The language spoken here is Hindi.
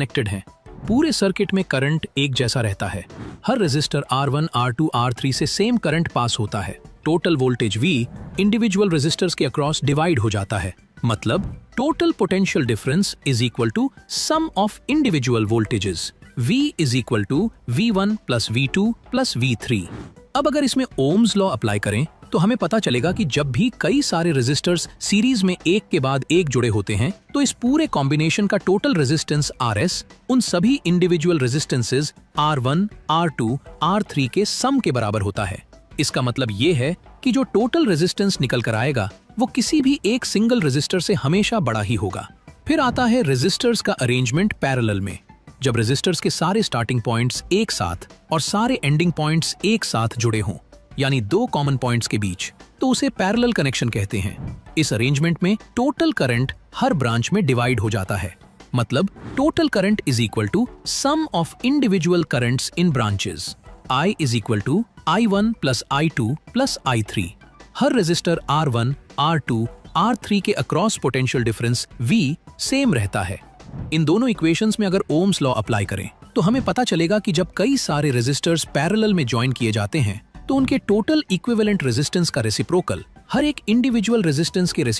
कनेक्टेड हैं। पूरे सर्किट में करंट एक जैसा रहता है। हर रेजिस्टर R1, R2, R3 से सेम करंट पास होता है। Total voltage V individual resistors के अक्रॉस डिवाइड हो जाता है। मतलब total potential difference is equal to sum of individual voltages. V is equal to V1 plus V2 plus V3। अब अगर इसमें ओम्स लॉ अप्लाई करें तो हमें पता चलेगा कि जब भी कई सारे रेजिस्टर्स सीरीज में एक के बाद एक जुड़े होते हैं तो इस पूरे कॉम्बिनेशन का टोटल रेजिस्टेंस Rs उन सभी individual resistances R1, R2, R3 के सम के बराबर होता है। इसका मतलब ये है कि जो टोटल रेजिस्टेंस निकल कर आएगा वो किसी भी एक सिंगल रेजिस्टर से हमेशा बड़ा ही होगा। फिर आता है रेजिस्टर्स का अरेंजमेंट पैरेलल में। जब रेजिस्टर्स के सारे स्टार्टिंग पॉइंट्स एक साथ और सारे एंडिंग पॉइंट्स एक साथ जुड़े हों, यानी दो कॉमन पॉइंट्स के बीच, तो उसे पैरेलल कनेक्शन कहते हैं। इस अरेंजमेंट में टोटल करंट हर ब्रांच में डिवाइड हो जाता है। मतलब total current is equal to sum of individual currents in branches. I is equal to I1 plus I2 plus I3। हर रेजिस्टर R1, R2, R3 के across potential difference V same रहता है। इन दोनों इक्वेशंस में अगर ओम्स लॉ अप्लाई करें तो हमें पता चलेगा कि जब कई सारे रेजिस्टर्स पैरेलल में ज्वाइन किए जाते हैं तो उनके टोटल इक्विवेलेंट रेजिस्टेंस का रेसिप्रोकल हर एक इंडिविजुअल रेजिस्टेंस के